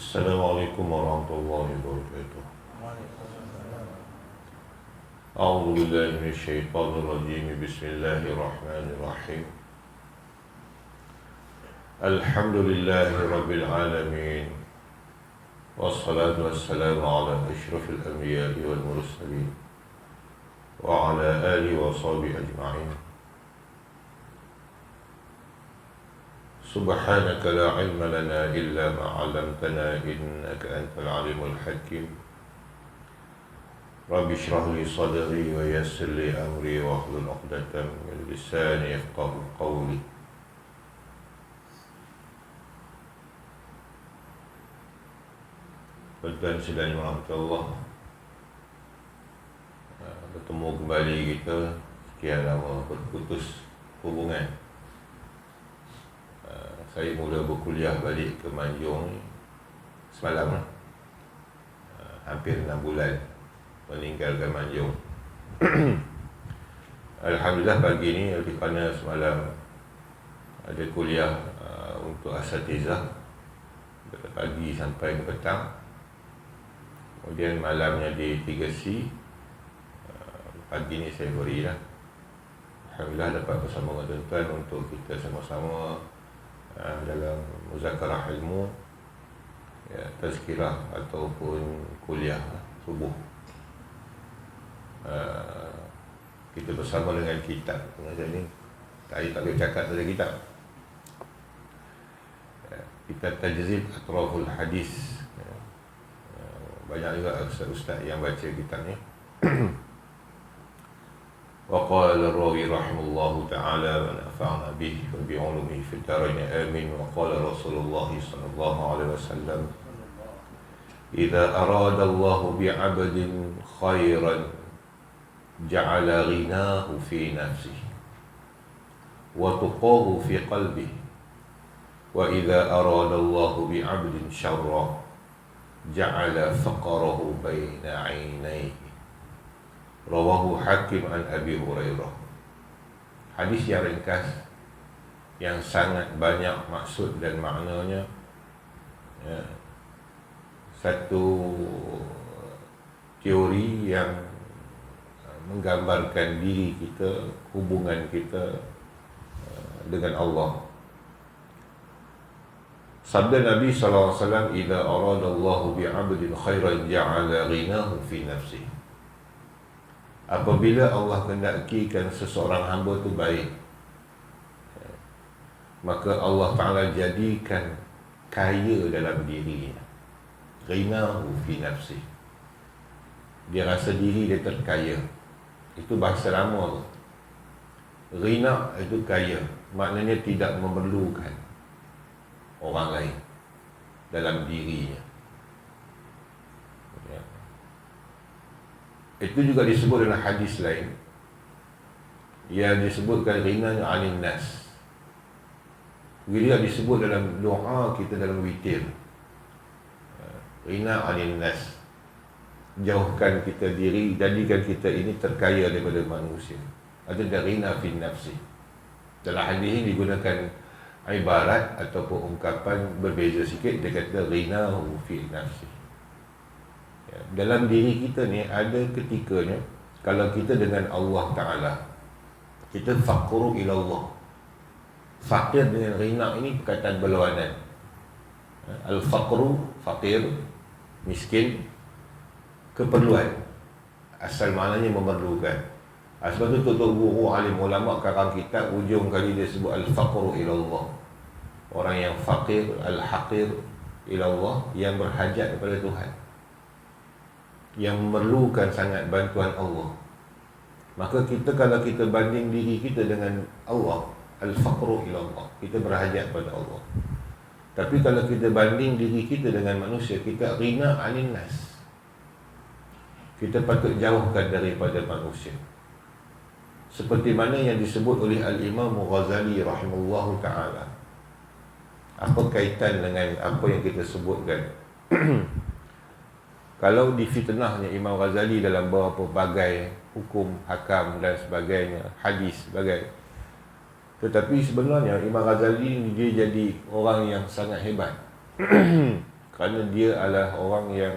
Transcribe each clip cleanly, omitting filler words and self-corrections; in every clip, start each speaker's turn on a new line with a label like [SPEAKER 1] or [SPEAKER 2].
[SPEAKER 1] Assalamualaikum warahmatullahi wabarakatuh. A'udzu billahi minasyaitonir rajim. Bismillahirrahmanirrahim. Alhamdulillahi rabbil alamin. Wassalatu wassalamu ala asyrafil anbiya'i wal mursalin wa ala alihi wa sahbihi ajma'in. Subhanaka la ilma lana illa ma 'allamtana innaka antal alimul hakim. Rabbi shrah li sadri wa yassir li amri wa hlul 'uqdatam min lisani yafqahu qawli. Tuan-tuan sedang Allah, bertemu kembali kita sekian lama berputus hubungan. Saya mula berkuliah balik ke Manjung semalam, hampir 6 bulan meninggalkan Manjung. Alhamdulillah pagi ni kerana semalam ada kuliah untuk asatizah dari pagi sampai ke petang. Kemudian malamnya di 3C. Pagi ni saya berilah. Alhamdulillah dapat bersama dengan tuan-tuan untuk kita sama-sama dalam muzakarah ilmu, tazkirah ataupun kuliah subuh. Kita bersama dengan kitab. Macam ni tadi tak boleh cakap saja kitab. Kitab Tajzid Atraful Hadis. Banyak juga ustaz-ustaz yang baca kitab ni. وقال الراوي رحمه الله تعالى ونفعنا به وبعلومه في الدارين آمين. وقال رسول الله صلى الله عليه وسلم إذا أراد الله بعبد خيرا جعل غناه في نفسه وتقاه في قلبه وإذا أراد الله بعبد شرا جعل فقره بين عينيه. Rawahu Hakim an Abi Hurairah. Hadis yang ringkas, yang sangat banyak maksud dan maknanya. Satu teori yang menggambarkan diri kita, hubungan kita dengan Allah. Sabda Nabi SAW, "Idza arada Allahu bi'abdin khairan ja'ala ghinahu fi nafsihi." Apabila Allah kehendakikan seseorang hamba tu baik, maka Allah Ta'ala jadikan kaya dalam dirinya. Ghinahu fi nafsi. Dia rasa diri dia terkaya. Itu bahasa lama tu. Ghina itu kaya, maknanya tidak memerlukan orang lain dalam dirinya. Itu juga disebut dalam hadis lain yang disebutkan ghinanya 'anil nas. Bila disebut dalam doa kita dalam witir, ghina 'anil nas, jauhkan kita diri, jadikan kita ini terkaya daripada manusia. Ada ghina fi nafsi. Dalam hadis ini digunakan ibarat ataupun ungkapan berbeza sikit. Dia kata ghina fi nafsi. Dalam diri kita ni ada ketikanya kalau kita dengan Allah Ta'ala, kita faqru ila Allah. Fakir dengan ghina ini perkataan berlawanan. Al-faqru, fakir, miskin, keperluan. Asal maknanya memerlukan. Sebab tu tutup guru alim ulama karang kitab ujung kali dia sebut al-faqru ila Allah. Orang yang fakir, al-haqir ila Allah, yang berhajat kepada Tuhan, yang memerlukan sangat bantuan Allah. Maka kita, kalau kita banding diri kita dengan Allah, al-faqru ila Allah, kita berhajat pada Allah. Tapi kalau kita banding diri kita dengan manusia, kita ghina 'anil nas. Kita patut jauhkan daripada manusia. Seperti mana yang disebut oleh Al-Imam Ghazali rahimahullahu ta'ala. Apa kaitan dengan apa yang kita sebutkan? Kalau difitnahnya Imam Ghazali dalam beberapa bagai hukum, hakam dan sebagainya, hadis sebagainya, Tetapi sebenarnya Imam Ghazali dia jadi orang yang sangat hebat. Kerana dia adalah orang yang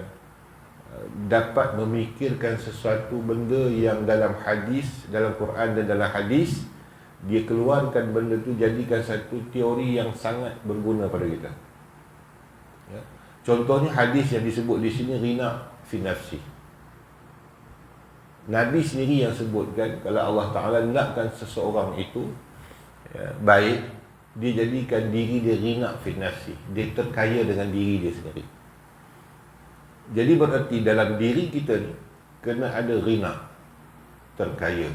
[SPEAKER 1] dapat memikirkan sesuatu benda yang dalam hadis, dalam Quran dan dalam hadis, dia keluarkan benda tu jadikan satu teori yang sangat berguna pada kita. Ya. Contohnya hadis yang disebut di sini, rina fi nafsi. Nabi sendiri yang sebutkan kalau Allah Ta'ala nakkan seseorang itu baik, dia jadikan diri dia rina fi nafsi. Dia terkaya dengan diri dia sendiri. Jadi berarti dalam diri kita ni kena ada rina, terkaya.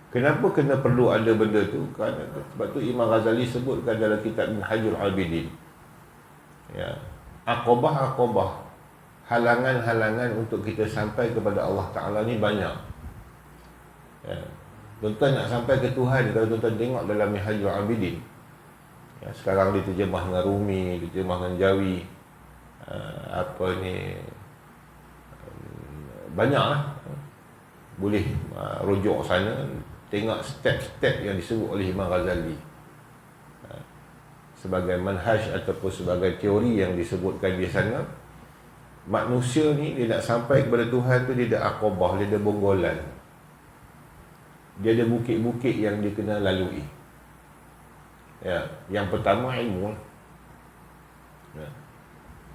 [SPEAKER 1] Kenapa kena perlu ada benda tu? Kerana sebab tu Imam Ghazali sebutkan dalam kitab Minhajul Abidin, aqabah, halangan-halangan untuk kita sampai kepada Allah Ta'ala ni banyak. Tuan-tuan nak sampai ke Tuhan, kalau tuan-tuan tengok dalam Minhajul Abidin, sekarang diterjemah dengan Rumi, diterjemah dengan Jawi, banyaklah. Boleh rujuk sana, tengok step-step yang disebut oleh Imam Ghazali sebagai manhaj ataupun sebagai teori yang disebutkan di sana. Manusia ni dia nak sampai kepada Tuhan tu, dia ada aqabah, dia ada bonggolan, dia ada bukit-bukit yang dia kena lalui. Yang pertama ilmu.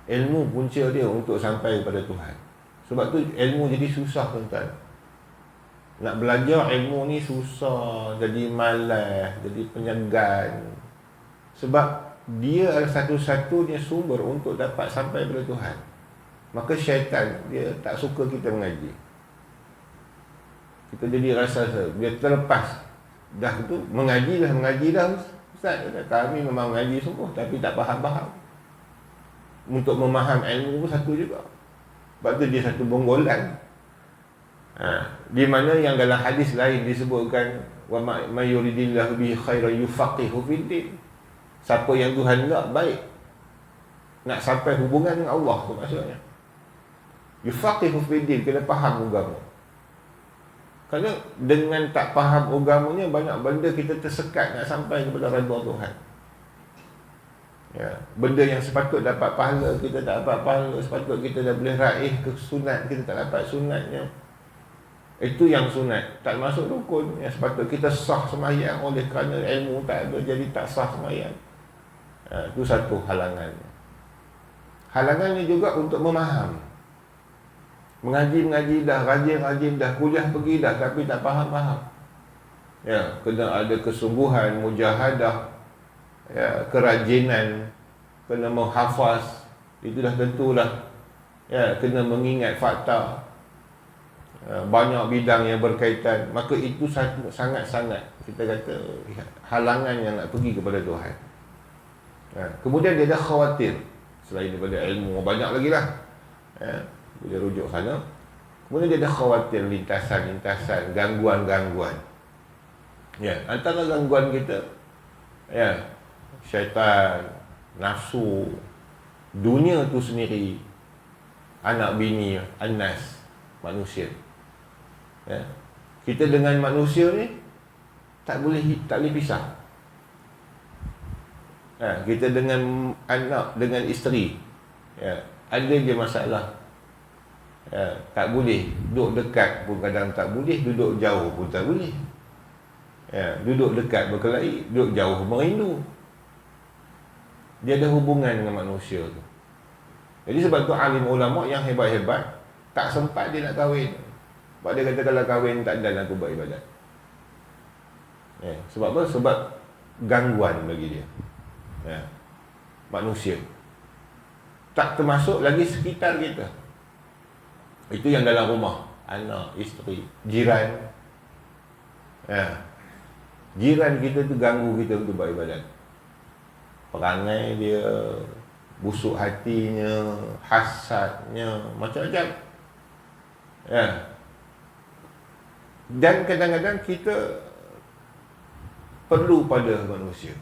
[SPEAKER 1] Ilmu punca dia untuk sampai kepada Tuhan. Sebab tu ilmu jadi susah, tuan-tuan. Nak belajar ilmu ni susah, jadi malas, jadi penyegan. Sebab dia adalah satu-satunya sumber untuk dapat sampai kepada Tuhan. Maka syaitan dia tak suka kita mengaji. Kita jadi rasa dia terlepas. Dah tu mengaji dah Ustaz, kami memang mengaji sungguh tapi tak faham-faham. Untuk memaham ilmu pun satu juga. Sebab tu dia satu bonggolan. Di mana yang dalam hadis lain disebutkan, wa may yuridillahu bihi khairan yufaqihu fid din. Siapa yang Tuhan nak baik, nak sampai hubungan dengan Allah tu maksudnya. Yufaqihu fid din, kena faham agama. Kerana dengan tak faham agamanya, banyak benda kita tersekat nak sampai kepada redha Tuhan. Benda yang sepatut dapat pahala, kita tak dapat pahala. Sepatut kita dah boleh raih ke sunat, kita tak dapat sunatnya. Itu yang sunat, tak masuk rukun. Yang sepatut kita sah sembahyang, oleh kerana ilmu tak ada, jadi tak sah sembahyang. Itu satu halangannya. Halangannya juga untuk memaham. Mengaji dah, rajin dah, kuliah pergi dah, tapi tak faham. Kena ada kesungguhan, mujahadah, kerajinan, kena menghafaz, itu dah tentulah. Kena mengingat fakta, banyak bidang yang berkaitan. Maka itu sangat-sangat, kita kata, halangan yang nak pergi kepada Tuhan. Kemudian dia dah khawatir, selain daripada ilmu, banyak lagi lah, boleh rujuk sana. Kemudian dia dah khawatir lintasan-lintasan, gangguan-gangguan. Antara gangguan kita, syaitan, nafsu, dunia tu sendiri, anak bini, anas, manusia. Kita dengan manusia ni tak boleh pisah. Kita dengan anak, dengan isteri, ada je masalah. Tak boleh duduk dekat pun kadang tak boleh, duduk jauh pun tak boleh. Duduk dekat berkelahi, duduk jauh merindu. Dia ada hubungan dengan manusia tu. Jadi sebab tu alim ulama yang hebat-hebat tak sempat dia nak kahwin. Sebab dia kata kalau kahwin tak ada aku buat ibadat. Sebab apa? Sebab gangguan bagi dia. Manusia tak termasuk lagi sekitar kita. Itu yang dalam rumah, anak, isteri, jiran. Jiran kita tu ganggu kita untuk buat ibadat. Perangai dia, busuk hatinya, hasadnya, macam-macam. Dan kadang-kadang kita perlu pada manusia.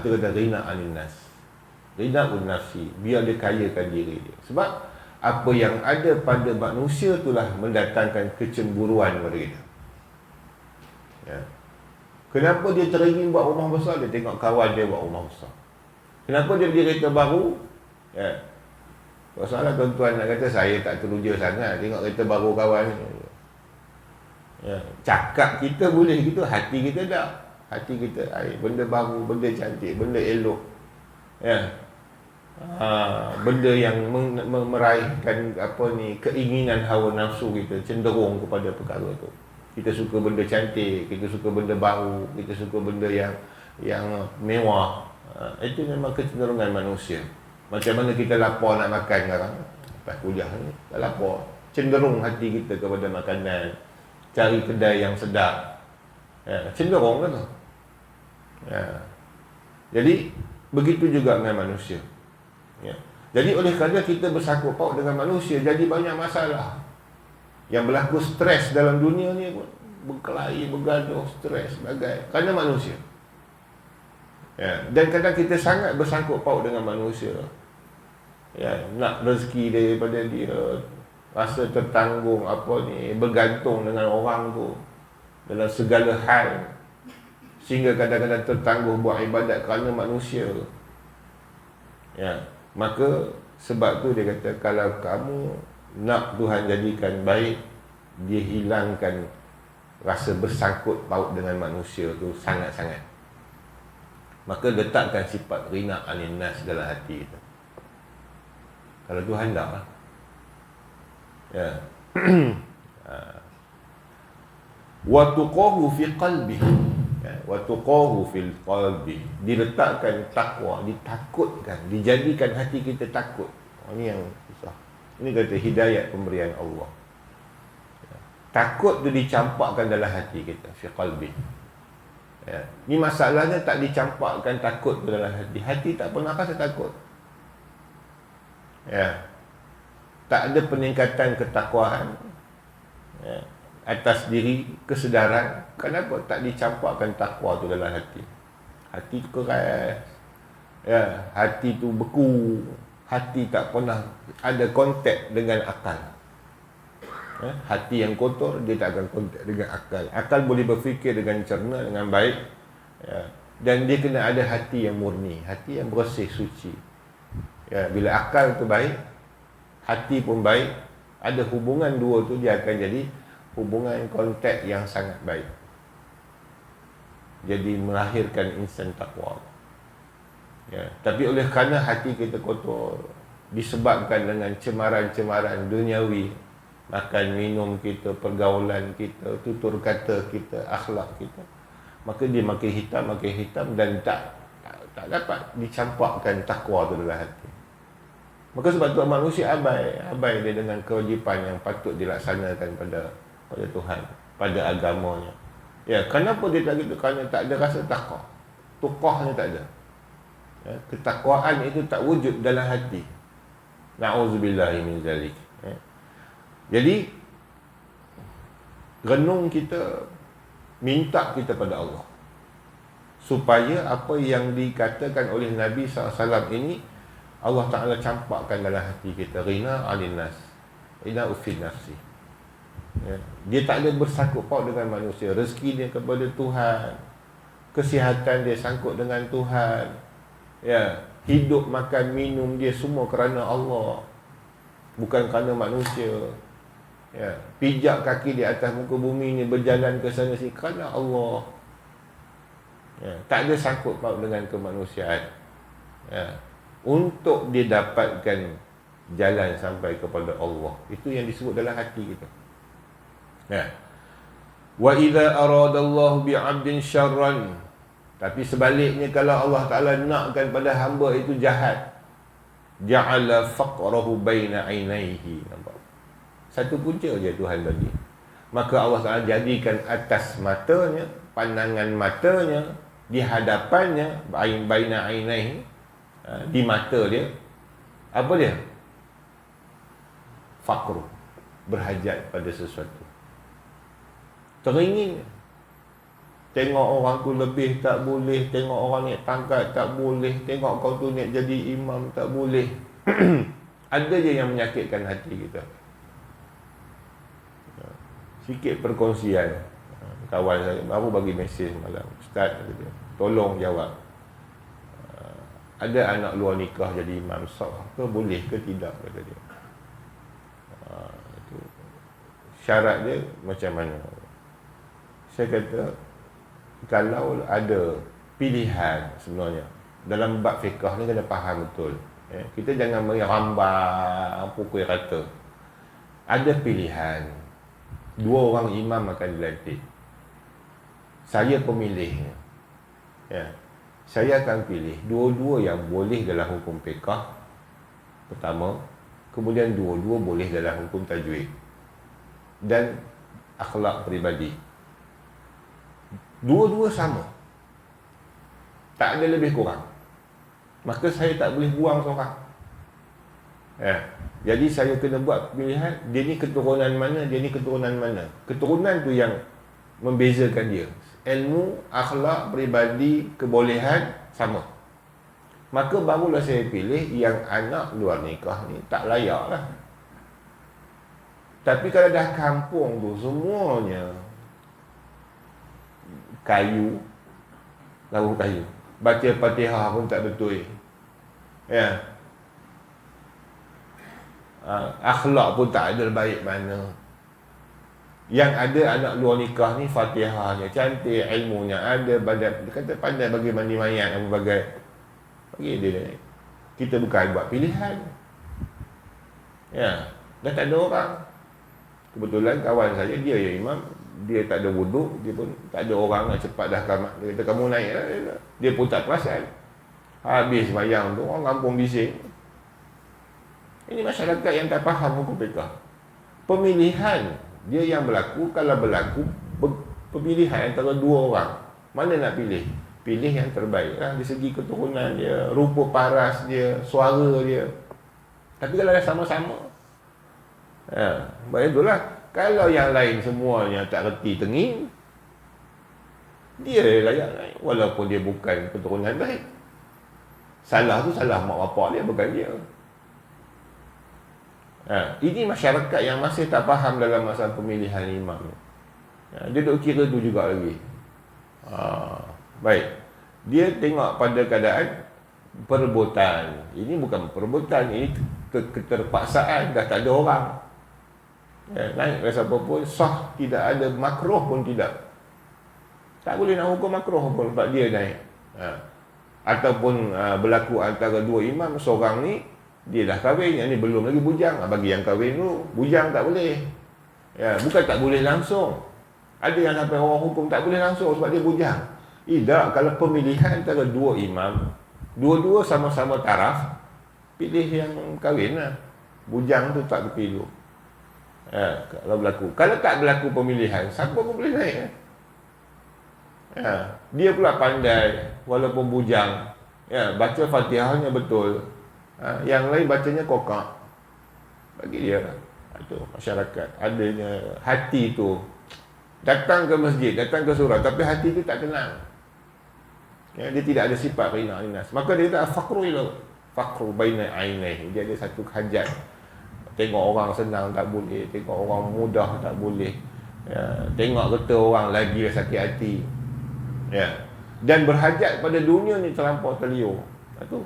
[SPEAKER 1] Itu kata rina anin nas, rina un nafsi, biar dia kayakan diri dia. Sebab apa yang ada pada manusia itulah mendatangkan kecemburuan kepada kita. Kenapa dia teringin buat rumah besar? Dia tengok kawan dia buat rumah besar. Kenapa dia beli kereta baru? Ya. Kalau salah tuan-tuan nak kata saya tak teruja sangat tengok kereta baru kawan ni. Ya. Cakap kita boleh gitu, hati kita tak. Hati kita, benda baru, benda cantik, benda elok. Ya. Benda yang meraihkan keinginan hawa nafsu kita cenderung kepada perkara itu. Kita suka benda cantik, kita suka benda baru, kita suka benda yang mewah. Itu memang kecenderungan manusia. Macam mana kita lapar nak makan sekarang, lepas kuliah ni tak lapar, cenderung hati kita kepada makanan, cari kedai yang sedap. Cenderung kan tu. Jadi begitu juga dengan manusia. Jadi oleh kerana kita bersangkut paut dengan manusia, jadi banyak masalah yang berlaku. Stres dalam dunia ni pun berkelahi, bergaduh, stres sebagai kerana manusia. Dan kadang kita sangat bersangkut paut dengan manusia. Nak rezeki daripada dia, rasa tertanggung bergantung dengan orang tu dalam segala hal, sehingga kadang-kadang tertangguh buat ibadat kerana manusia. Maka sebab tu dia kata, kalau kamu nak Tuhan jadikan baik, dia hilangkan rasa bersangkut paut dengan manusia tu sangat-sangat. Maka letakkan sifat rina anin nas dalam hati kita. Kalau Tuhan tak lah. Wa tuqahu fi qalbi. Wa tuqahu fil qalbi. Diletakkan takwa, ditakutkan, dijadikan hati kita takut. Ini yang susah. Ini kata hidayat pemberian Allah. Takut tu dicampakkan dalam hati kita, fi qalbi. Ni masalahnya tak dicampakkan takut tu dalam hati. Hati tak pernah rasa takut. Tak ada peningkatan ketakwaan atas diri, kesedaran. Kenapa tak dicampakkan takwa tu dalam hati? Hati tu keras, hati tu beku, hati tak pernah ada kontak dengan akal. Hati yang kotor, dia tak akan kontak dengan akal. Akal boleh berfikir dengan cerna, dengan baik, dan dia kena ada hati yang murni, hati yang bersih, suci. Bila akal tu baik, hati pun baik, ada hubungan dua tu, dia akan jadi hubungan kontak yang sangat baik. Jadi melahirkan insan takwa. Tapi oleh kerana hati kita kotor, disebabkan dengan cemaran-cemaran duniawi, makan minum kita, pergaulan kita, tutur kata kita, akhlak kita, maka dia makin hitam dan tak dapat dicampakkan takwa tu dalam hati. Maka sebab tu manusia abai dia dengan kewajipan yang patut dilaksanakan pada Tuhan, pada agamanya. Kenapa dia tak gitu? Kerana tak ada rasa takwa. Tuqahnya tak ada. Ketakwaan itu tak wujud dalam hati. Na'udzubillahi min zalik. Jadi renung kita, minta kita pada Allah supaya apa yang dikatakan oleh Nabi SAW ini Allah Ta'ala campakkan dalam hati kita. Rina alinas, rina ufid nafsi. Dia tak ada bersangkut paut dengan manusia. Rezeki dia kepada Tuhan, kesihatan dia sangkut dengan Tuhan, hidup, makan, minum dia semua kerana Allah, bukan kerana manusia. Pijak kaki di atas muka bumi ni, berjalan ke sana sini kerana Allah. Tak ada sangkut paut dengan kemanusiaan. Untuk dia dapatkan jalan sampai kepada Allah. Itu yang disebut dalam hati kita. Wa idza aradallahu bi'abdin syarran. Tapi sebaliknya, kalau Allah Ta'ala nakkan pada hamba itu jahat, ja'ala faqrahu baina ainaihi. Nampak? Satu punca je Tuhan bagi. Maka Allah Ta'ala jadikan atas matanya, pandangan matanya, di hadapannya, baina ainaihi, di mata dia, apa dia? Faqru, berhajat pada sesuatu. Teringin. Tengok orang tu lebih tak boleh, tengok orang naik pangkat tak boleh, tengok kau tu naik jadi imam tak boleh. Ada je yang menyakitkan hati kita. Sikit perkongsian. Kawan saya baru bagi mesej malam, Ustaz, tolong jawab. ada anak luar nikah jadi imam sah ke, boleh ke tidak, kata dia. Itu syarat dia macam mana? Saya kata, kalau ada pilihan sebenarnya dalam bab fiqh ni kena faham betul. Kita jangan merambang pukul rata. Ada pilihan, 2 orang imam akan dilantik. Saya pemilihnya. Saya akan pilih dua-dua yang boleh dalam hukum fiqh pertama, kemudian dua-dua boleh dalam hukum tajwid dan akhlak peribadi. Dua-dua sama, tak ada lebih kurang. Maka saya tak boleh buang seorang. Jadi saya kena buat pilihan, dia ni keturunan mana, dia ni keturunan mana. Keturunan tu yang membezakan dia. Ilmu, akhlak, peribadi, kebolehan sama. Maka barulah saya pilih yang anak luar nikah ni tak layak lah. Tapi kalau dah kampung tu semuanya kayu, lampu kayu, baca Fatihah pun tak betul. Akhlak pun tak ada baik mana. Yang ada anak luar nikah ni Fatihahnya cantik, ilmunya ada, dia kata pandai bagi mandi mayat apa bagai. Bagi dia. Kita bukan buat pilihan. Dah tak ada orang. Kebetulan kawan saya, dia yang imam, dia tak ada wuduk, dia pun tak ada orang nak cepat dah kamat. Dia kata kamu naik lah. Dia pun tak perasan. Habis sembahyang tu orang kampung bising. Ini masyarakat yang tak faham hukum fiqh. Pemilihan dia yang berlaku, kalau berlaku pemilihan antara 2 orang, mana nak pilih? Pilih yang terbaik lah, dari segi keturunan dia, rupa paras dia, suara dia. Tapi kalau dah sama-sama, baik itulah. Kalau yang lain semuanya tak reti tenging, dia layak naik, walaupun dia bukan keturunan baik. Salah tu salah mak bapak dia, bukan dia. Ini masyarakat yang masih tak faham dalam masalah pemilihan imam. Dia duk kira tu juga lagi. Baik. Dia tengok pada keadaan perebutan. Ini bukan perebutan, ini keterpaksaan, dah tak ada orang. Naik ke siapa pun sah, tidak ada, makruh pun tidak. Tak boleh nak hukum makruh pun sebab dia naik. Ataupun berlaku antara 2 imam, seorang ni dia dah kahwin, yang ni belum lagi bujang. Bagi yang kahwin tu, bujang tak boleh. Bukan tak boleh langsung. Ada yang sampai orang hukum tak boleh langsung sebab dia bujang. Tidak, kalau pemilihan antara 2 imam, dua-dua sama-sama taraf, pilih yang kahwin lah. Bujang tu tak terpilih. Kalau berlaku. Kalau tak berlaku pemilihan, siapa pun boleh naik. Dia pula pandai, walaupun bujang. Baca Fatihahnya betul. Yang lain bacanya kokak. Bagi dia lah. Itu masyarakat adanya hati tu. Datang ke masjid, datang ke surau, tapi hati tu tak tenang. Dia tidak ada sifat rina inas. Maka dia tak faqru ila faqru baina ainaihi. Dia ada satu hajat. Tengok orang senang tak boleh, tengok orang mudah tak boleh. Tengok kata orang lagi sakit hati. Dan berhajat pada dunia ni terlampau terliur. Itu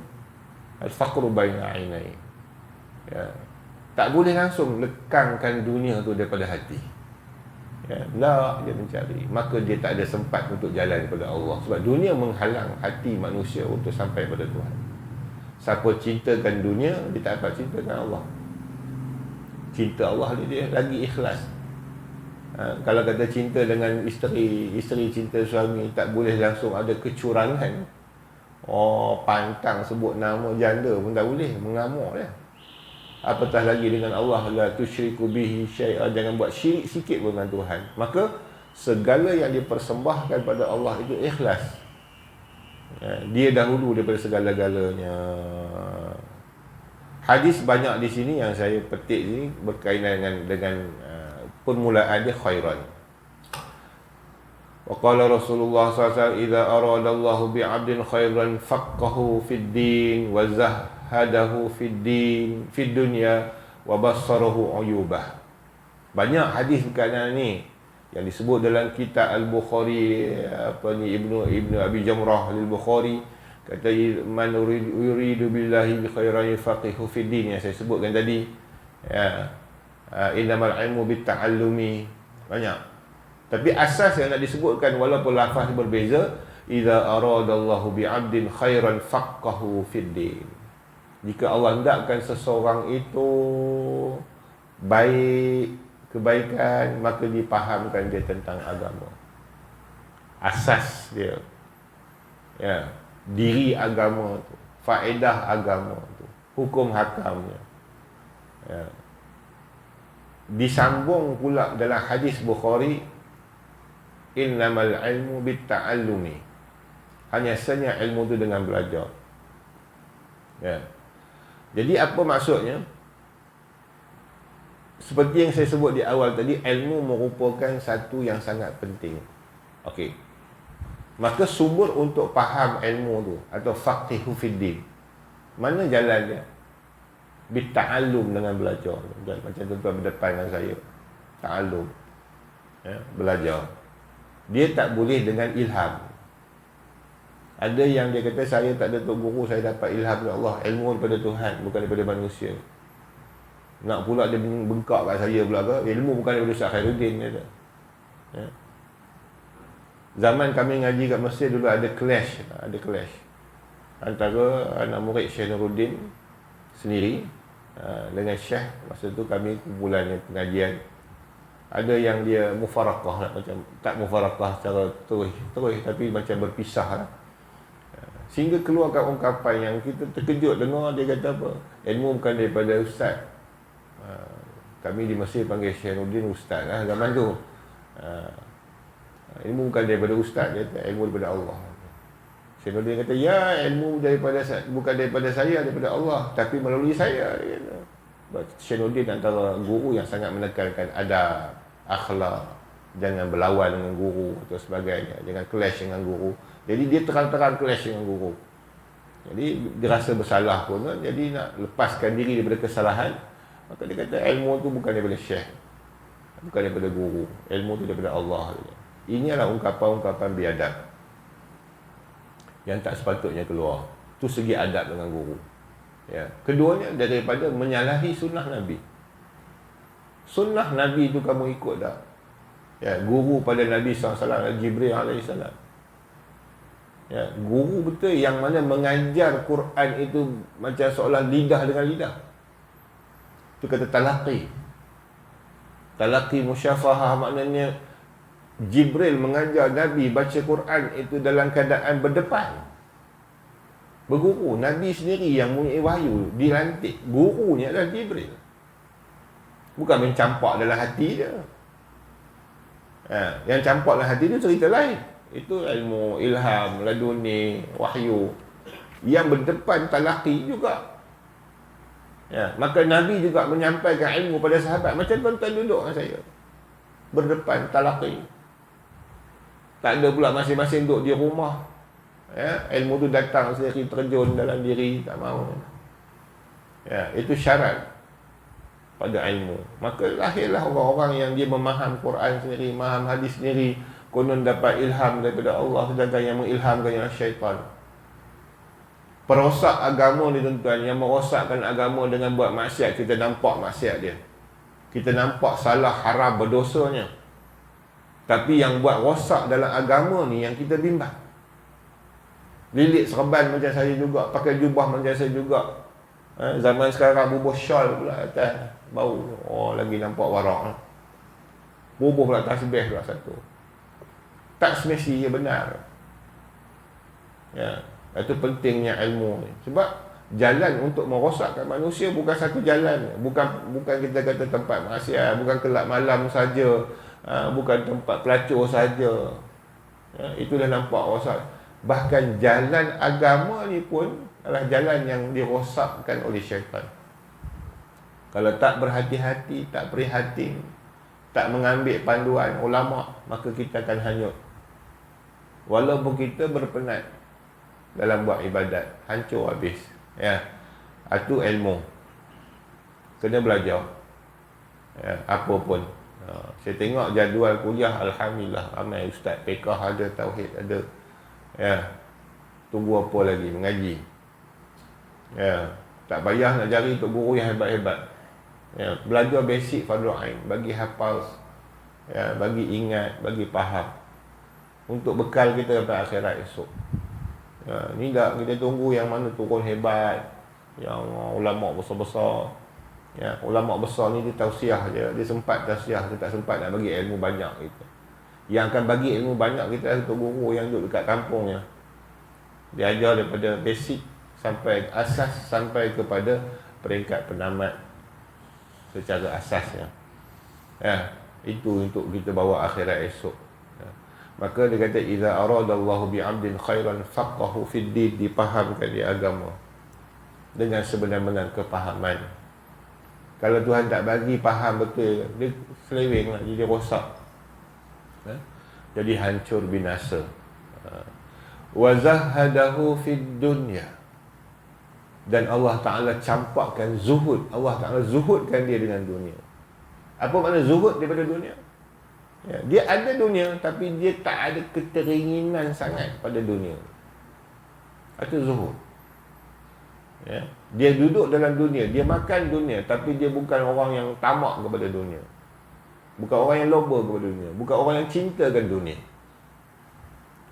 [SPEAKER 1] al-faqru baina ainai. Tak boleh langsung lekangkan dunia tu daripada hati. Lah dia mencari, maka dia tak ada sempat untuk jalan kepada Allah. Sebab dunia menghalang hati manusia untuk sampai pada Tuhan. Siapa cintakan dunia, dia tak dapat cintakan Allah. Cinta Allah dia lagi ikhlas. Kalau kata cinta dengan isteri, isteri cinta suami, tak boleh langsung ada kecurangan. Pantang sebut nama janda pun tak boleh, mengamuk dia. Apatah lagi dengan Allah, la tusyriku bihi syai'a, jangan buat syirik sikit pun dengan Tuhan. Maka segala yang dipersembahkan pada Allah itu ikhlas. Dia dahulu daripada segala-galanya. Hadis banyak di sini yang saya petik ni berkaitan dengan permulaan dia khairan. Wa qala Rasulullah SAW, idza aradallahu bi'abdin khairan faqahu fid din wa zahadahu fid din fid dunya wa bassarahu uyubah. Banyak hadis berkaitan ni yang disebut dalam kitab Al-Bukhari, Ibnu Abi Jamrah Al-Bukhari, Kata man yuridu billahi khairan yufaqihu fid din yang saya sebutkan tadi. Ya. Innamal ilmu bitta'allumi. Banyak. Tapi asas yang nak disebutkan walaupun lafaz berbeza, idza aradallahu bi'abdin khairan faqahu fid din. Jika Allah hendakkan seseorang itu baik, kebaikan, maka dipahamkan dia tentang agama. Asas dia. Ya, diri agama tu, faedah agama tu, hukum hakamnya. Ya. Disambung pula dalam hadis Bukhari, innamal ilmu bitta'allumi. Hanya saja ilmu tu dengan belajar. Ya. Jadi apa maksudnya? Seperti yang saya sebut di awal tadi, ilmu merupakan satu yang sangat penting. Okey. Maka sumber untuk faham ilmu tu atau faqihu fiddin, mana jalan dia? Bitta'allum, dengan belajar. Macam tuan-tuan berdepan dengan saya, ta'allum, ya, belajar. Dia tak boleh dengan ilham. Ada yang dia kata, saya tak ada tok guru, saya dapat ilham dari Allah. Ilmu daripada Tuhan, bukan daripada manusia. Nak pula dia bengkak kat saya pula ke, ilmu bukan daripada Ustaz Khairuddin, dia kata. Ya. Zaman kami ngaji kat Mesir dulu ada clash antara anak murid Syekh Nuruddin sendiri dengan Syekh. Masa tu kami kumpulan pengajian. Ada yang dia mufarakah, macam tak mufarakah secara terus tapi macam berpisah lah. Sehingga keluarkan ungkapan yang kita terkejut dengar. Dia kata apa? Ilmu bukan daripada ustaz. Kami di Mesir panggil Syekh Nuruddin ustaz lah zaman tu. Ilmu bukan daripada ustaz, dia kata ilmu daripada Allah. Syekh Nuruddin kata, ya, ilmu bukan daripada saya, daripada Allah, tapi melalui saya. Syekh Nuruddin antara guru yang sangat menekankan adab, akhlak, jangan berlawan dengan guru atau sebagainya, jangan clash dengan guru. Jadi dia terang-terang clash dengan guru. Jadi dia rasa bersalah pun kan? Jadi nak lepaskan diri daripada kesalahan, maka dia kata ilmu tu bukan daripada syekh, bukan daripada guru, ilmu tu daripada Allah. Ini adalah ungkapan-ungkapan biadab yang tak sepatutnya keluar. Tu segi adab dengan guru. Ya. Keduanya daripada menyalahi sunnah Nabi. Sunnah Nabi tu kamu ikut tak? Ya, guru pada Nabi SAW, Jibril AS. Ya, guru betul yang mana mengajar Quran itu macam seolah lidah dengan lidah. Itu kata talaqi. Talaqi musyafahah, maknanya Jibril mengajar Nabi baca Quran itu dalam keadaan berdepan, berguru. Nabi sendiri yang mempunyai wahyu, dilantik. Gurunya adalah Jibril, bukan mencampak dalam hati dia. Yang campak dalam hati dia cerita lain. Itu ilmu ilham, laduni, wahyu. Yang berdepan talaqi juga. Ya, maka Nabi juga menyampaikan ilmu pada sahabat. Macam tuan-tuan duduk dengan saya, berdepan talaqi. Tak ada pula masing-masing duduk di rumah. Ya, ilmu tu datang sendiri, terjun dalam diri, tak mahu. Ya, itu syarat pada ilmu. Maka lahirlah orang-orang yang dia memaham Quran sendiri, memaham hadis sendiri, konon dapat ilham daripada Allah, sedangkan yang mengilhamkan ialah syaitan. Perosak agama ni tuan-tuan, yang merosakkan agama dengan buat maksiat, kita nampak maksiat dia, kita nampak salah, haram, berdosanya. Tapi yang buat rosak dalam agama ni yang kita bimbang. Lilit serban macam saya juga, pakai jubah macam saya juga. Zaman sekarang bubuh syal pula atas bau. Oh, lagi nampak warak. Bubuh pula tasbih pula satu. Tak semestinya benar. Ya, itu pentingnya ilmu ni. Sebab jalan untuk merosakkan manusia bukan satu jalan. Bukan kita kata tempat maksiat, bukan kelab malam saja, bukan tempat pelacur saja. Ya, itu dah nampak rosak. Bahkan jalan agama ni pun adalah jalan yang dirosakkan oleh syaitan. Kalau tak berhati-hati, tak prihatin, tak mengambil panduan ulama, maka kita akan hanyut. Walaupun kita berpenat dalam buat ibadat, hancur habis. Ya, itu ilmu. Kena belajar. Ya, apa pun. Saya tengok jadual kuliah, alhamdulillah ramai ustaz fiqh ada, tauhid ada. Ya. Tunggu apa lagi? Mengaji. Ya, tak payah nak cari tok guru yang hebat-hebat. Ya, belajar basic fardu ain, bagi hafal, ya, bagi ingat, bagi faham, untuk bekal kita sampai akhirat esok. Ya, ni tak kita tunggu yang mana turun hebat, yang ulama besar-besar. Ya, ulama besar ni dia tausiah je, dia sempat tausiah, dia tak sempat nak bagi ilmu banyak kita. Yang akan bagi ilmu banyak kita adalah guru yang duduk dekat kampungnya. Dia ajar daripada basic sampai asas sampai kepada peringkat penamat secara asasnya. Ya, itu untuk kita bawa akhirat esok. Ya. Maka dia kata idza aradallahu bi'abdin khairan faqahu fid din, dipahamkan di agama dengan sebenar-benar kepahaman. Kalau Tuhan tak bagi faham betul, dia seleweng lah, jadi rosak. Ya? Jadi hancur binasa. Wa zahadahu fid dunya, dan Allah Ta'ala campakkan zuhud. Allah Ta'ala zuhudkan dia dengan dunia. Apa makna zuhud daripada dunia? Ya, dia ada dunia, tapi dia tak ada keteringinan sangat pada dunia. Itu zuhud. Ya, dia duduk dalam dunia, dia makan dunia, tapi dia bukan orang yang tamak kepada dunia, bukan orang yang loba kepada dunia, bukan orang yang cintakan dunia.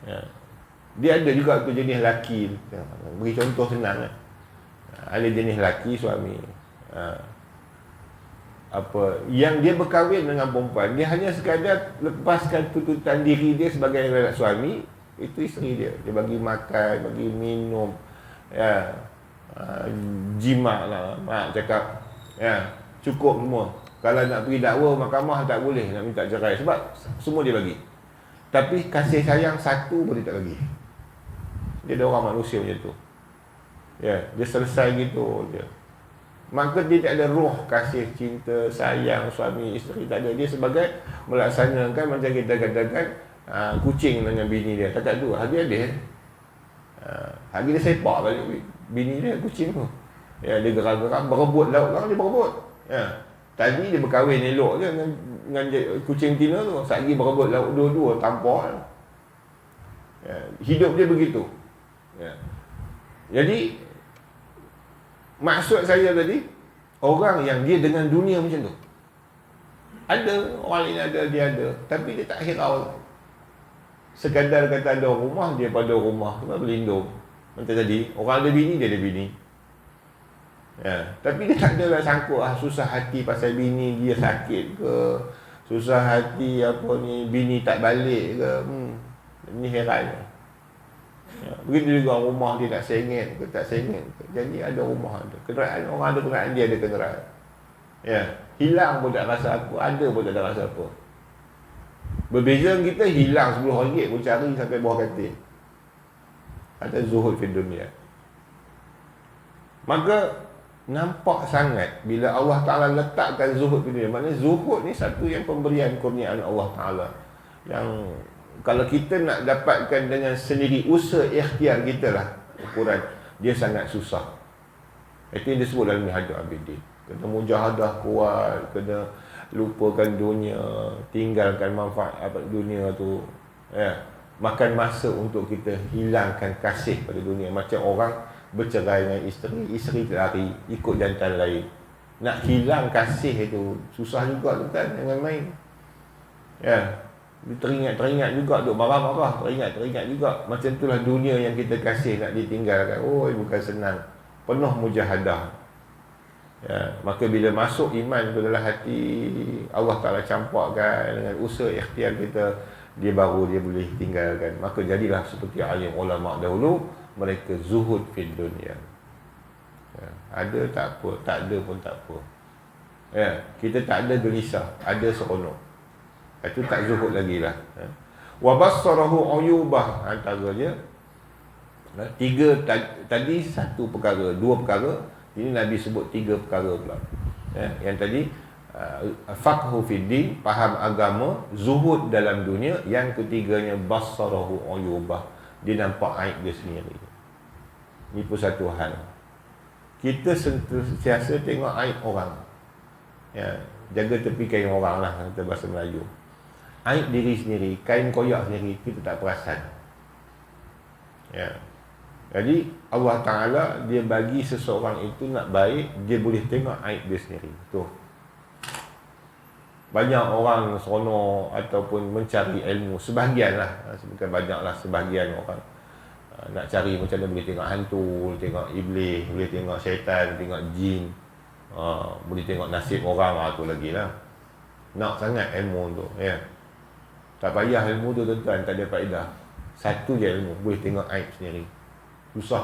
[SPEAKER 1] Ya. Dia ada juga tu jenis lelaki. Ya, beri contoh senang kan. Ada jenis lelaki suami, apa yang dia berkahwin dengan perempuan, dia hanya sekadar lepaskan tuntutan diri dia sebagai lelaki suami, itu isteri dia. Dia bagi makan, bagi minum, ya, jima lah, mak cakap, ya, cukup semua. Kalau nak pergi dakwa mahkamah tak boleh nak minta cerai, sebab semua dia bagi. Tapi kasih sayang satu pun dia tak bagi. Dia ada orang manusia macam tu. Ya, dia selesai gitu dia. Maka dia tak ada roh kasih, cinta, sayang suami isteri, tak ada. Dia sebagai melaksanakan macam kita katakan kucing dengan bini dia. Tak tu, habis-habis. Habis dia sepak balik bini dia, kucing tu. Ya, dia geram-geram, berebut lauk, dia berebut. Ya. Tadi dia berkahwin elok je dengan kucing tina tu. Sekali berebut lauk dua-dua, tampar. Ya, hidup dia begitu. Ya. Jadi maksud saya tadi, orang yang dia dengan dunia macam tu. Ada, orang lain ada, dia ada, tapi dia tak hirau. Sekadar kata ada rumah, dia pada rumah, sebab berlindung. Macam tadi, orang ada bini, dia ada bini. Ya, tapi dia tak adalah sangkut susah hati pasal bini dia sakit ke, susah hati apa ni, bini tak balik ke. Ini heran. Ya, begitu juga rumah dia nak sengit ke tak sengit ke. Jadi ada rumah ada kenderaan, orang ada kenderaan, dia ada kenderaan. Ya, hilang pun tak rasa apa, ada pun tak ada rasa apa. Berbeza kita hilang RM10 pun cari sampai bawah katil. Ada zuhud fi dunia. Maka nampak sangat bila Allah Ta'ala letakkan zuhud fi dunia. Maknanya zuhud ni satu yang pemberian kurniaan Allah Ta'ala, yang kalau kita nak dapatkan dengan sendiri, usaha ikhtiar kita lah ukuran, dia sangat susah. Itu yang disebut dalam Minhajul Abidin. Kena mujahadah kuat, kena lupakan dunia, tinggalkan manfaat apa dunia tu. Ya, makan masa untuk kita hilangkan kasih pada dunia. Macam orang bercerai dengan isteri, isteri lari ikut jantan lain. Nak hilang kasih itu susah juga tuan, jangan main. Ya, teringat juga duk marah-marah, teringat juga. Macam itulah dunia yang kita kasih nak ditinggalkan. Oh, bukan senang, penuh mujahadah. Ya, maka bila masuk iman ke dalam hati, Allah Ta'ala campakkan dengan usaha ikhtiar kita, dia baru dia boleh tinggalkan. Maka jadilah seperti alim ulama dahulu, mereka zuhud fil dunia. Ya, ada tak apa, tak ada pun tak apa. Ya, kita tak ada gelisah, ada seronok. Itu tak zuhud lagi lah. Wa bassarahu uyubah, antaranya tiga tadi satu perkara, dua perkara, ini Nabi sebut tiga perkara pula. Ya, yang tadi faqhu fid din, faham agama, zuhud dalam dunia. Yang ketiganya bassarahu uyubah, dia nampak aib dia sendiri. Ini pun satu hal. Kita sentiasa tengok aib orang. Ya, jaga tepi kain orang lah, kata bahasa Melayu. Aib diri sendiri, kain koyak sendiri, kita tak perasan. Ya. Jadi Allah Ta'ala dia bagi seseorang itu nak baik, dia boleh tengok aib dia sendiri. Tu. Banyak orang seronok ataupun mencari ilmu, sebahagian lah, bukan banyak lah, sebahagian orang nak cari macam mana boleh tengok hantu, boleh tengok iblis, boleh tengok syaitan, tengok jin, boleh tengok nasib orang, tu lagi lah. Nak sangat ilmu tu, ya. Tak payah ilmu tu tuan-tuan, tak ada faedah. Satu je ilmu, boleh tengok aib sendiri. Susah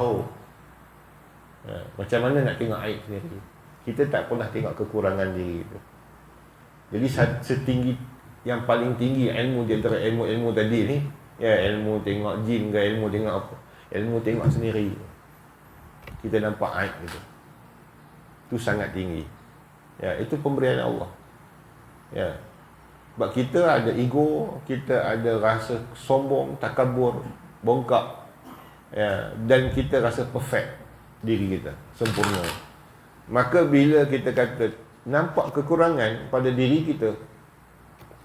[SPEAKER 1] macam mana nak tengok aib sendiri? Kita tak pernah tengok kekurangan diri tu. Jadi setinggi, yang paling tinggi ilmu di antara ilmu-ilmu tadi ni, ya, ilmu tengok jin ke, ilmu tengok apa, ilmu tengok sendiri. Kita nampak aib itu. Itu sangat tinggi. Ya, itu pemberian Allah. Ya. Sebab kita ada ego, kita ada rasa sombong, takabur, bongkak. Ya, dan kita rasa perfect diri kita, sempurna. Maka bila kita kata nampak kekurangan pada diri kita,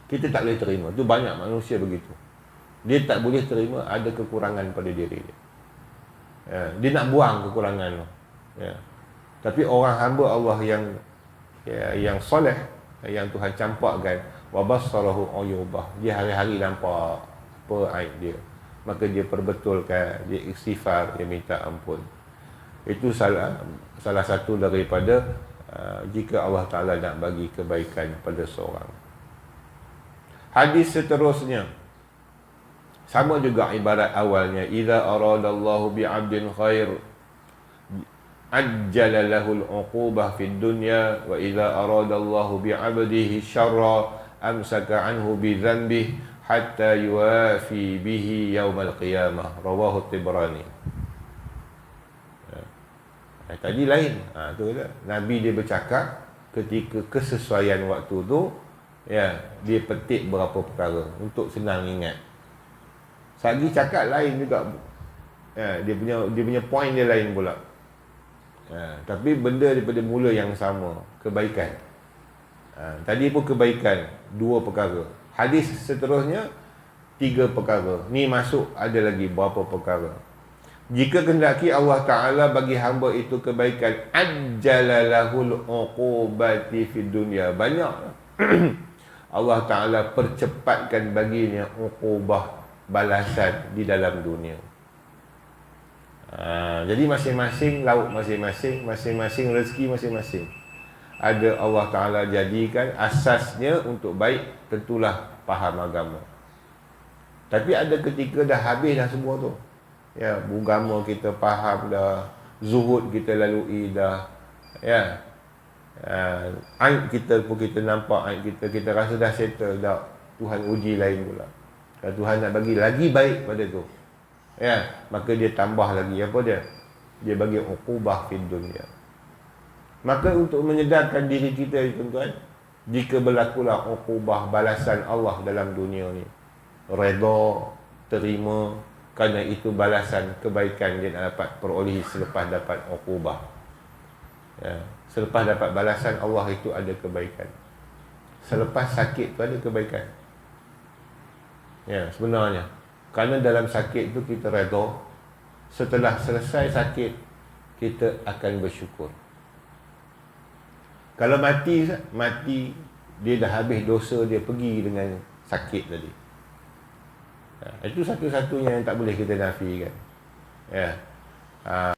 [SPEAKER 1] kita tak boleh terima. Itu banyak manusia begitu. Dia tak boleh terima ada kekurangan pada diri dia. Ya, dia nak buang kekurangan tu. Ya. Tapi orang hamba Allah yang soleh, yang Tuhan campakkan, wa basarahu uyubah, dia hari-hari nampak apa aib dia, maka dia perbetulkan, dia istighfar, dia minta ampun. Itu salah satu daripada jika Allah Ta'ala nak bagi kebaikan pada seorang. Hadis seterusnya sama juga ibarat awalnya, idza aradallahu bi'abdin khair ajjala lahul uqubah fid dunya, wa idza aradallahu bi'abdihi syarra amsaka anhu bi dhanbihi hatta yuwafi bihi yaumal qiyamah. Rawahu Tibrani. Tadi lain. Tu kata Nabi dia bercakap ketika kesesuaian waktu tu, ya, dia petik berapa perkara untuk senang ingat. Sagi cakap lain juga. Ya, dia punya point dia lain pula. Ya, tapi benda daripada mula yang sama, kebaikan. Tadi pun kebaikan, 2 perkara. Hadis seterusnya 3 perkara. Ni masuk ada lagi berapa perkara. Jika kehendaki Allah Ta'ala bagi hamba itu kebaikan, ajjalalahul uqubati fid dunya. Banyak Allah Ta'ala percepatkan baginya uqubah, balasan di dalam dunia. Jadi masing-masing lauk masing-masing, masing-masing rezeki masing-masing, ada Allah Ta'ala jadikan asasnya untuk baik, tentulah faham agama. Tapi ada ketika dah habis dah semua tu. Ya, agama kita faham dah, zuhud kita lalui dah, ya, aib kita pun kita nampak aib kita rasa dah settle dah. Tuhan uji lain pula. Kalau Tuhan nak bagi lagi baik pada tu, ya, maka dia tambah lagi apa dia? Dia bagi uqubah fid dunya. Maka untuk menyedarkan diri kita, tuan-tuan, jika berlakulah uqubah, balasan Allah dalam dunia ni, redha, terima, kerana itu balasan kebaikan dia nak dapat perolehi selepas dapat uqubah. Ya, selepas dapat balasan Allah itu ada kebaikan. Selepas sakit tu ada kebaikan. Ya, sebenarnya. Kerana dalam sakit tu kita redha. Setelah selesai sakit, kita akan bersyukur. Kalau mati dia dah habis dosa dia pergi dengan sakit tadi. Itu satu-satunya yang tak boleh kita nafikan. Ya.